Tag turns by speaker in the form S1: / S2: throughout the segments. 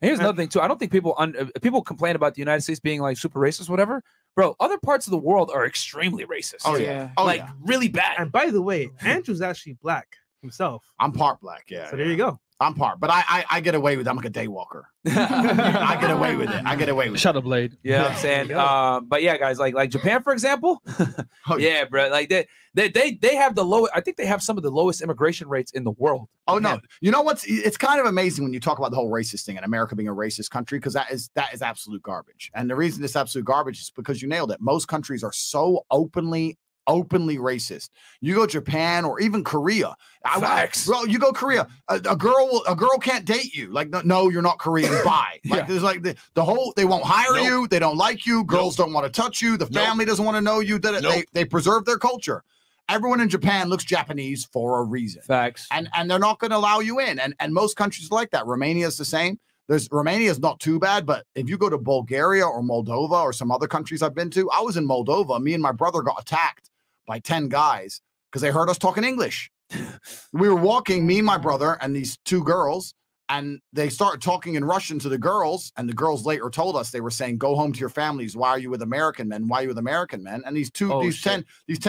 S1: Here's another thing too. I don't think people complain about the United States being like super racist, whatever. Bro, other parts of the world are extremely racist.
S2: Oh yeah,
S1: really bad.
S3: And by the way, Andrew's actually black himself.
S2: I'm part black. Yeah.
S3: So there you go.
S2: I'm part, but I get away with it. I'm like a daywalker. I get away with it. I get away with it.
S1: Shut up, Blade. Yeah, I'm saying. But yeah, guys, like Japan, for example. Yeah, bro. Like they have the lowest. I think they have some of the lowest immigration rates in the world.
S2: Oh no, you know what's? It's kind of amazing when you talk about the whole racist thing and America being a racist country, because that is absolute garbage. And the reason it's absolute garbage is because you nailed it. Most countries are so openly racist. You go Japan or even Korea. Bro, you go Korea. A girl can't date you. Like, no, you're not Korean. Bye. Like, there's like the whole. They won't hire you. They don't like you. Girls don't want to touch you. The family doesn't want to know you. They preserve their culture. Everyone in Japan looks Japanese for a reason.
S1: Facts.
S2: And they're not going to allow you in. And most countries are like that. Romania is the same. Romania is not too bad, but if you go to Bulgaria or Moldova or some other countries I've been to, I was in Moldova. Me and my brother got attacked by 10 guys because they heard us talking English. We were walking, me and my brother and these two girls, and they started talking in Russian to the girls, and the girls later told us, they were saying, go home to your families. Why are you with American men? Why are you with American men? And these 10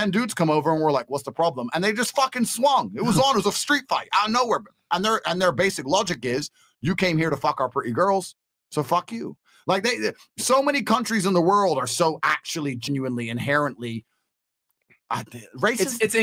S2: dudes come over and we're like, what's the problem? And they just fucking swung. It was on. It was a street fight out of nowhere. And their basic logic is, you came here to fuck our pretty girls, so fuck you. Like so many countries in the world are so actually genuinely inherently racist. It's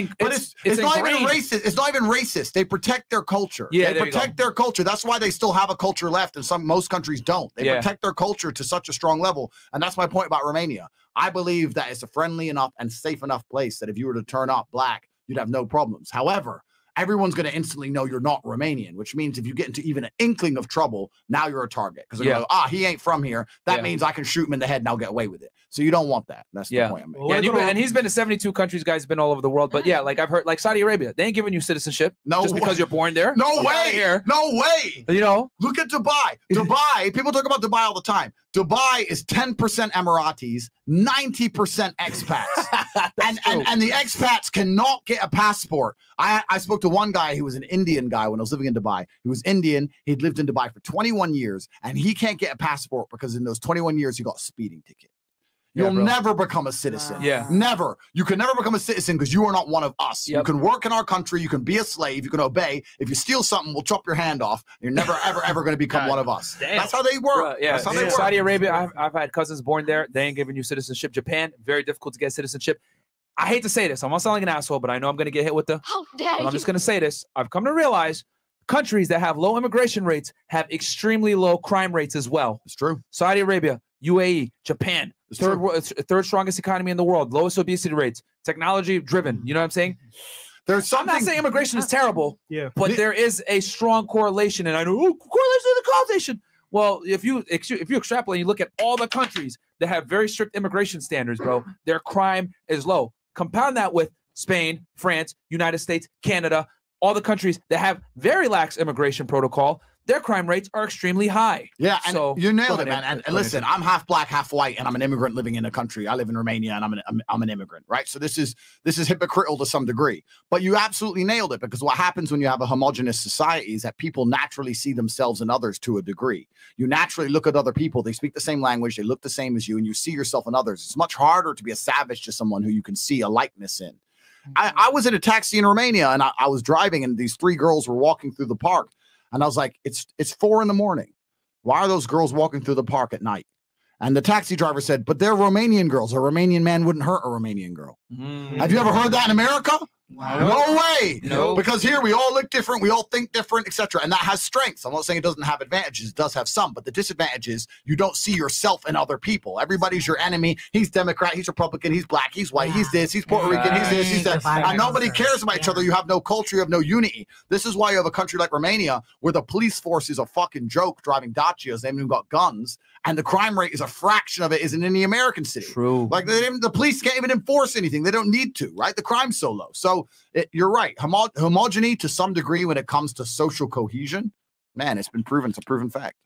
S2: not even racist. It's not even racist. They protect their culture. Yeah, they protect their culture. That's why they still have a culture left, and most countries don't. They protect their culture to such a strong level, and that's my point about Romania. I believe that it's a friendly enough and safe enough place that if you were to turn up black, you'd have no problems. However, everyone's going to instantly know you're not Romanian, which means if you get into even an inkling of trouble, now you're a target. Because they're going to go, he ain't from here. That means I can shoot him in the head and I'll get away with it. So you don't want that. That's the point I'm making.
S1: And he's been to 72 countries, guys. Been all over the world. But yeah, like I've heard, like Saudi Arabia, they ain't giving you citizenship just because you're born there.
S2: No way. No way.
S1: You know?
S2: Look at Dubai. Dubai, people talk about Dubai all the time. Dubai is 10% Emiratis, 90% expats. and the expats cannot get a passport. I spoke to one guy who was an Indian guy when I was living in Dubai. He was Indian. He'd lived in Dubai for 21 years, and he can't get a passport because in those 21 years, he got a speeding ticket. You'll never become a citizen.
S1: Yeah.
S2: Never. You can never become a citizen because you are not one of us. You can work in our country. You can be a slave. You can obey. If you steal something, we'll chop your hand off. You're never, ever going to become one of us.
S1: Damn.
S2: That's how they work. That's how they work.
S1: Saudi Arabia, I've had cousins born there. They ain't giving you citizenship. Japan, very difficult to get citizenship. I hate to say this. I'm not sounding like an asshole, but I know I'm going to get hit with the.
S4: How dare
S1: I'm just going to say this. I've come to realize countries that have low immigration rates have extremely low crime rates as well.
S2: It's true.
S1: Saudi Arabia, UAE, Japan, third strongest economy in the world, lowest obesity rates, technology driven. You know what I'm saying? I'm not saying immigration is terrible, but there is a strong correlation. And I know correlation to the causation. Well, if you extrapolate, and you look at all the countries that have very strict immigration standards, bro, their crime is low. Compound that with Spain, France, United States, Canada, all the countries that have very lax immigration protocol, their crime rates are extremely high.
S2: Yeah, and so, you nailed it, man. And listen, I'm half black, half white, and I'm an immigrant living in a country. I live in Romania, and I'm an immigrant, right? So this is hypocritical to some degree. But you absolutely nailed it, because what happens when you have a homogenous society is that people naturally see themselves in others to a degree. You naturally look at other people. They speak the same language. They look the same as you, and you see yourself in others. It's much harder to be a savage to someone who you can see a likeness in. I was in a taxi in Romania, and I was driving, and these three girls were walking through the park. And I was like, it's 4 a.m. Why are those girls walking through the park at night? And the taxi driver said, but they're Romanian girls. A Romanian man wouldn't hurt a Romanian girl. Have you ever heard that in America? No way. No. Because here we all look different, we all think different, etc. And that has strengths. I'm not saying it doesn't have advantages. It does have some, but the disadvantage is you don't see yourself in other people. Everybody's your enemy. He's Democrat, he's Republican, he's black, he's white, he's this, he's Puerto Rican, he's this, he's that. And nobody cares about each other. You have no culture, you have no unity. This is why you have a country like Romania where the police force is a fucking joke, driving Dacias. They haven't even got guns. And the crime rate is a fraction of it isn't in the American city.
S1: True.
S2: Like the police can't even enforce anything. They don't need to, right? The crime's so low. So you're right. Homogeny to some degree when it comes to social cohesion, man, it's been proven. It's a proven fact.